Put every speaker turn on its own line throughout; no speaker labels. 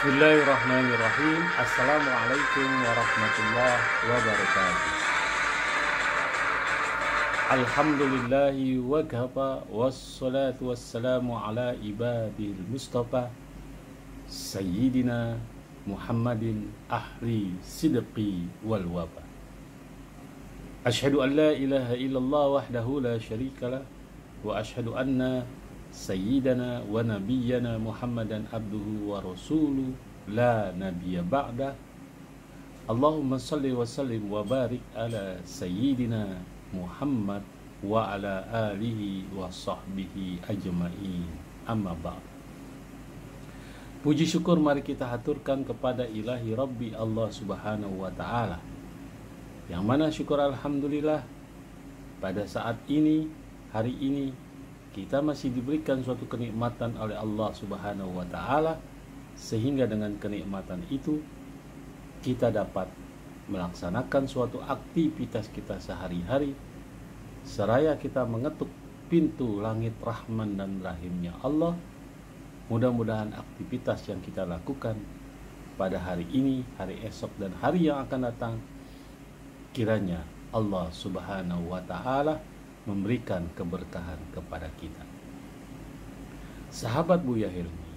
Bismillahirrahmanirrahim. Assalamualaikum warahmatullahi wabarakatuh. Alhamdulillahi wa kafa, wassalatu wassalamu ala ibadil mustafa Sayyidina Muhammadin ahli sidqi wal waba. Ashhadu an la ilaha illallah wahdahu la syarikalah, wa ashhadu anna Sayyidana wa nabiyyana Muhammadan abduhu wa rasuluh la nabiyya ba'da. Allahumma salli wa sallim wa barik ala Sayyidina Muhammad wa ala alihi wa sahbihi ajma'in. Amma ba'd. Puji syukur mari kita haturkan kepada ilahi Rabbi Allah subhanahu wa ta'ala, yang mana syukur alhamdulillah pada saat ini, hari ini, kita masih diberikan suatu kenikmatan oleh Allah subhanahu wa ta'ala, sehingga dengan kenikmatan itu kita dapat melaksanakan suatu aktivitas kita sehari-hari, seraya kita mengetuk pintu langit rahman dan rahimnya Allah. Mudah-mudahan aktivitas yang kita lakukan pada hari ini, hari esok, dan hari yang akan datang, kiranya Allah subhanahu wa ta'ala memberikan keberkahan kepada kita. Sahabat Buya Hilmi,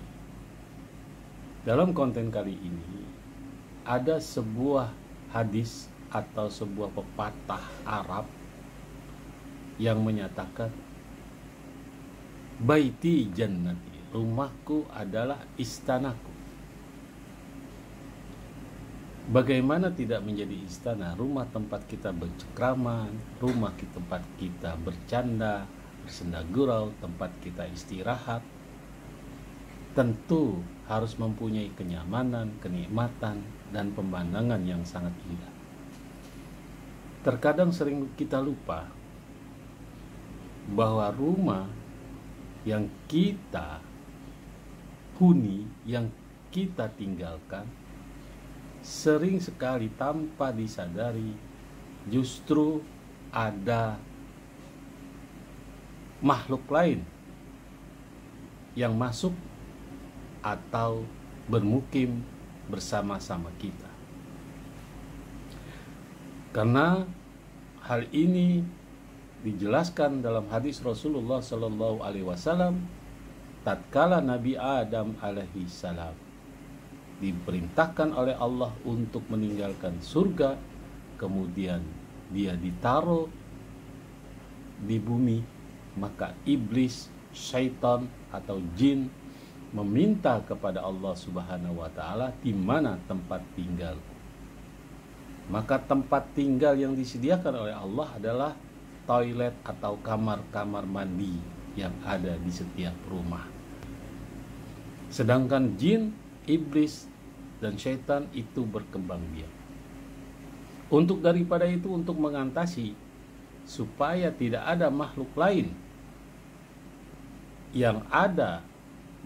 dalam konten kali ini ada sebuah hadis atau sebuah pepatah Arab yang menyatakan baiti jannati, rumahku adalah istanaku. Bagaimana tidak menjadi istana, rumah tempat kita bercengkraman, rumah tempat kita bercanda, bersenda gurau, tempat kita istirahat, tentu harus mempunyai kenyamanan, kenikmatan, dan pemandangan yang sangat indah. Terkadang sering kita lupa bahwa rumah yang kita huni, yang kita tinggalkan, sering sekali tanpa disadari justru ada makhluk lain yang masuk atau bermukim bersama-sama kita. Karena hal ini dijelaskan dalam hadis Rasulullah Sallallahu Alaihi Wasallam, tatkala Nabi Adam alaihi salam diperintahkan oleh Allah untuk meninggalkan surga, kemudian dia ditaruh di bumi, maka iblis, syaitan atau jin meminta kepada Allah subhanahu wa ta'ala, di mana tempat tinggal. Maka tempat tinggal yang disediakan oleh Allah adalah toilet atau kamar-kamar mandi yang ada di setiap rumah. Sedangkan jin, iblis, dan syaitan itu berkembang biak. Untuk daripada itu, untuk mengatasi supaya tidak ada makhluk lain yang ada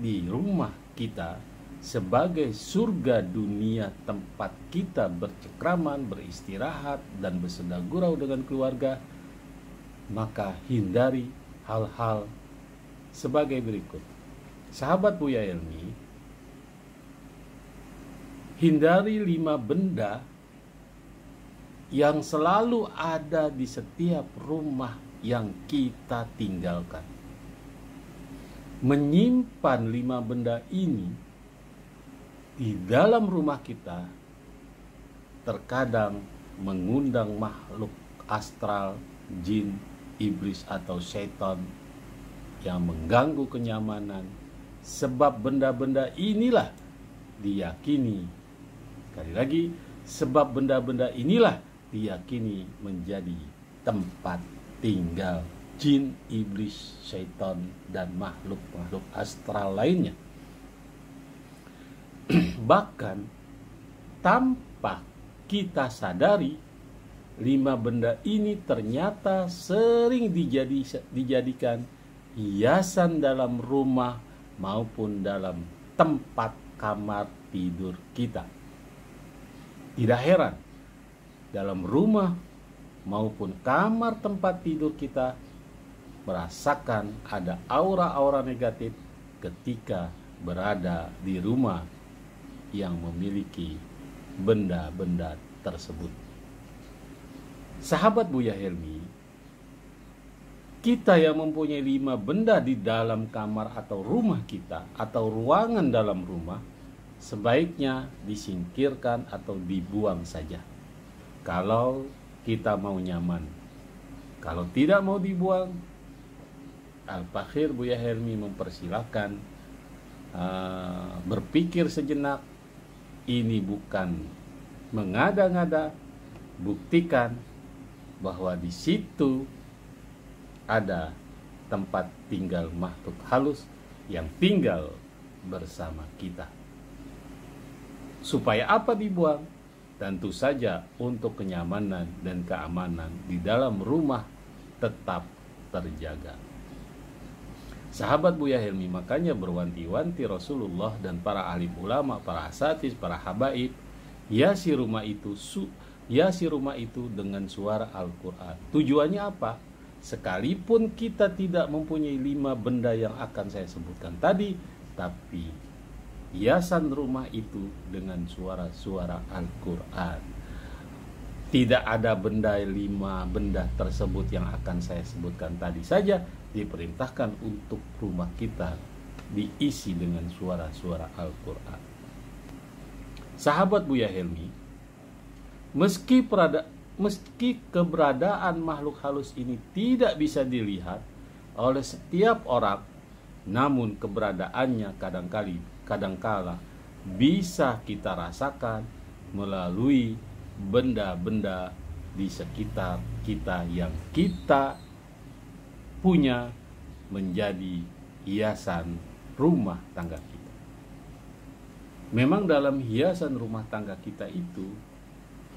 di rumah kita sebagai surga dunia, tempat kita bercengkraman, beristirahat, dan bersenda gurau dengan keluarga, maka hindari hal-hal sebagai berikut. Sahabat Buya Hilmi, hindari 5 benda yang selalu ada di setiap rumah yang kita tinggalkan. Menyimpan 5 benda ini di dalam rumah kita terkadang mengundang makhluk astral, jin, iblis atau syaitan yang mengganggu kenyamanan. Sebab benda-benda inilah diyakini, sekali lagi, sebab benda-benda inilah diyakini menjadi tempat tinggal jin, iblis, syaitan, dan makhluk-makhluk astral lainnya. Bahkan tanpa kita sadari, 5 benda ini ternyata sering dijadikan hiasan dalam rumah maupun dalam tempat kamar tidur kita. Tidak heran, dalam rumah maupun kamar tempat tidur kita merasakan ada aura-aura negatif ketika berada di rumah yang memiliki benda-benda tersebut. Sahabat Buya Helmi, kita yang mempunyai 5 benda di dalam kamar atau rumah kita atau ruangan dalam rumah, sebaiknya disingkirkan atau dibuang saja kalau kita mau nyaman. Kalau tidak mau dibuang, Al-Fakhir Buya Helmi mempersilahkan berpikir sejenak. Ini bukan mengada-ngada, buktikan bahwa di situ ada tempat tinggal makhluk halus yang tinggal bersama kita. Supaya apa dibuang? Tentu saja untuk kenyamanan dan keamanan di dalam rumah tetap terjaga. Sahabat Buya Helmi makanya berwanti-wanti Rasulullah dan para alim ulama, para asatidz, para habaib, hiasi rumah itu dengan suara Al-Quran. Tujuannya apa? Sekalipun kita tidak mempunyai 5 benda yang akan saya sebutkan tadi, tapi hiasan rumah itu dengan suara-suara Al-Quran. Tidak ada 5 benda tersebut yang akan saya sebutkan tadi saja, diperintahkan untuk rumah kita diisi dengan suara-suara Al-Quran. Sahabat Buya Helmi, meski keberadaan makhluk halus ini tidak bisa dilihat oleh setiap orang, namun keberadaannya kadangkala bisa kita rasakan melalui benda-benda di sekitar kita yang kita punya menjadi hiasan rumah tangga kita. Memang dalam hiasan rumah tangga kita itu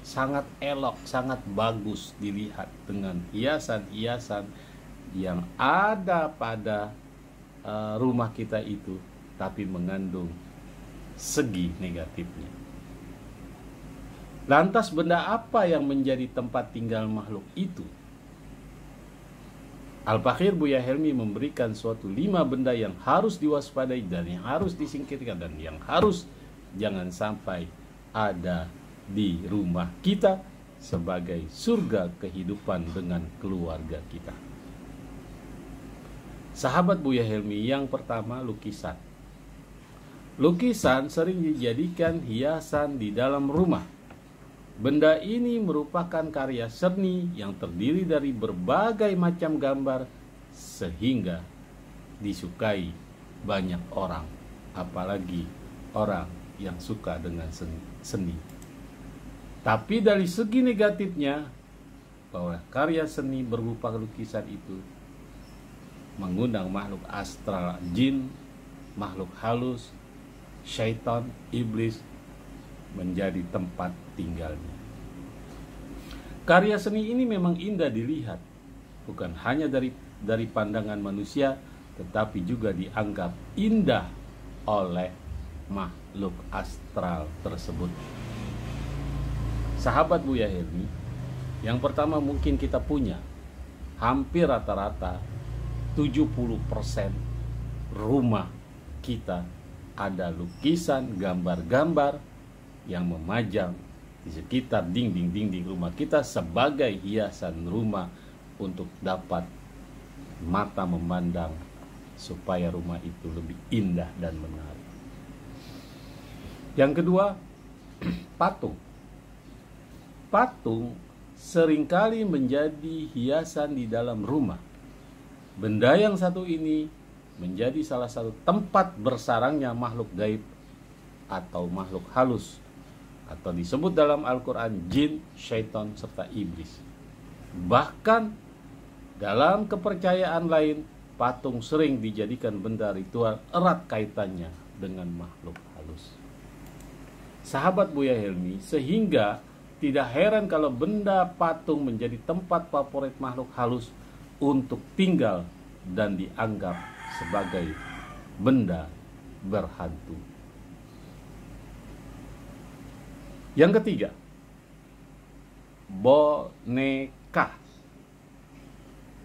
sangat elok, sangat bagus dilihat dengan hiasan-hiasan yang ada pada rumah kita itu, tapi mengandung segi negatifnya. Lantas benda apa yang menjadi tempat tinggal makhluk itu? Al-Fakhir Buya Helmi memberikan suatu 5 benda yang harus diwaspadai dan yang harus disingkirkan dan yang harus jangan sampai ada di rumah kita sebagai surga kehidupan dengan keluarga kita. Sahabat Buya Helmi, yang pertama lukisan. Lukisan sering dijadikan hiasan di dalam rumah. Benda ini merupakan karya seni yang terdiri dari berbagai macam gambar sehingga disukai banyak orang, apalagi orang yang suka dengan seni. Tapi dari segi negatifnya, bahwa karya seni berupa lukisan itu mengundang makhluk astral, jin, makhluk halus, syaitan, iblis menjadi tempat tinggalnya. Karya seni ini memang indah dilihat, bukan hanya dari pandangan manusia, tetapi juga dianggap indah oleh makhluk astral tersebut. Sahabat Buya Helmi, yang pertama mungkin kita punya hampir rata-rata 70% rumah kita ada lukisan, gambar-gambar yang memajang di sekitar dinding-dinding rumah kita sebagai hiasan rumah untuk dapat mata memandang supaya rumah itu lebih indah dan menarik. Yang kedua, patung. Patung seringkali menjadi hiasan di dalam rumah. Benda yang satu ini menjadi salah satu tempat bersarangnya makhluk gaib atau makhluk halus, atau disebut dalam Al-Quran jin, syaitan, serta iblis. Bahkan dalam kepercayaan lain, patung sering dijadikan benda ritual erat kaitannya dengan makhluk halus. Sahabat Buya Helmi, sehingga tidak heran kalau benda patung menjadi tempat favorit makhluk halus untuk tinggal dan dianggap sebagai benda berhantu. Yang ketiga, boneka.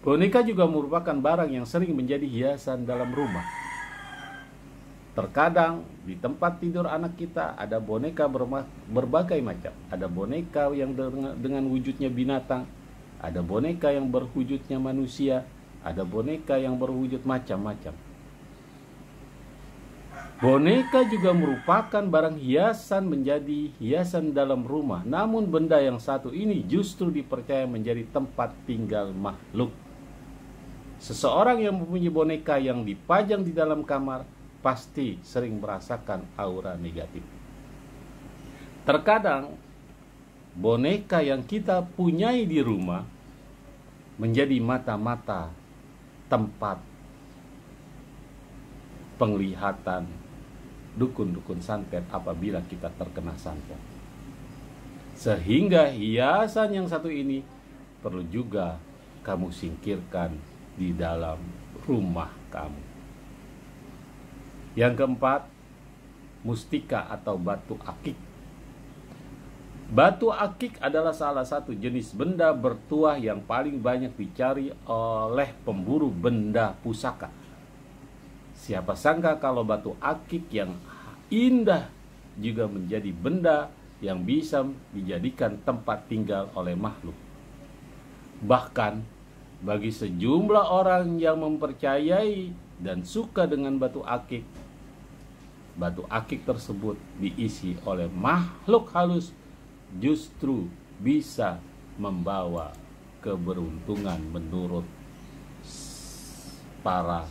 Boneka juga merupakan barang yang sering menjadi hiasan dalam rumah. Terkadang di tempat tidur anak kita ada boneka berbagai macam. Ada boneka yang dengan wujudnya binatang, ada boneka yang berwujudnya manusia, ada boneka yang berwujud macam-macam. Boneka juga merupakan barang hiasan, menjadi hiasan dalam rumah. Namun benda yang satu ini justru dipercaya menjadi tempat tinggal makhluk. Seseorang yang mempunyai boneka yang dipajang di dalam kamar pasti sering merasakan aura negatif. Terkadang boneka yang kita punyai di rumah menjadi mata-mata tempat penglihatan dukun-dukun santet apabila kita terkena santet. Sehingga hiasan yang satu ini perlu juga kamu singkirkan di dalam rumah kamu. Yang keempat, mustika atau batu akik. Batu akik adalah salah satu jenis benda bertuah yang paling banyak dicari oleh pemburu benda pusaka. Siapa sangka kalau batu akik yang indah juga menjadi benda yang bisa dijadikan tempat tinggal oleh makhluk. Bahkan bagi sejumlah orang yang mempercayai dan suka dengan batu akik tersebut diisi oleh makhluk halus, justru bisa membawa keberuntungan menurut para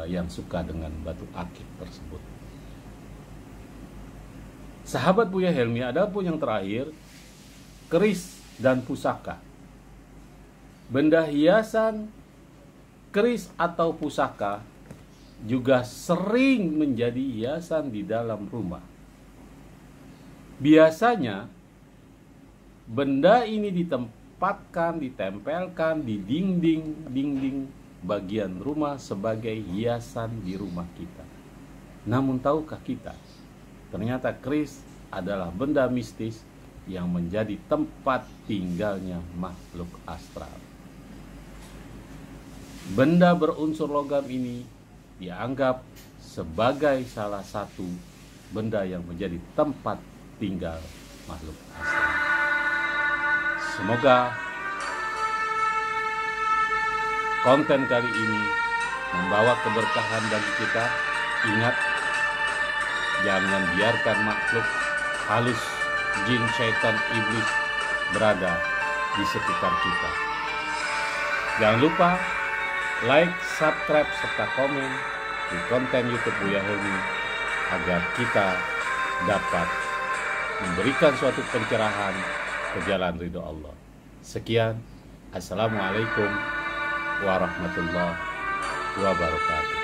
yang suka dengan batu akik tersebut. Sahabat Buya Helmi, ada pun yang terakhir, keris dan pusaka. Benda hiasan, keris atau pusaka juga sering menjadi hiasan di dalam rumah. Biasanya benda ini ditempelkan di dinding bagian rumah sebagai hiasan di rumah kita. Namun tahukah kita, ternyata keris adalah benda mistis yang menjadi tempat tinggalnya makhluk astral. Benda berunsur logam ini dianggap sebagai salah satu benda yang menjadi tempat tinggal makhluk astral. Semoga konten kali ini membawa keberkahan bagi kita. Ingat, jangan biarkan makhluk halus, jin, syaitan, iblis berada di sekitar kita. Jangan lupa like, subscribe, serta komen di konten YouTube Buya Helmi agar kita dapat memberikan suatu pencerahan ke jalan ridho Allah. Sekian, Assalamualaikum warahmatullahi wabarakatuh.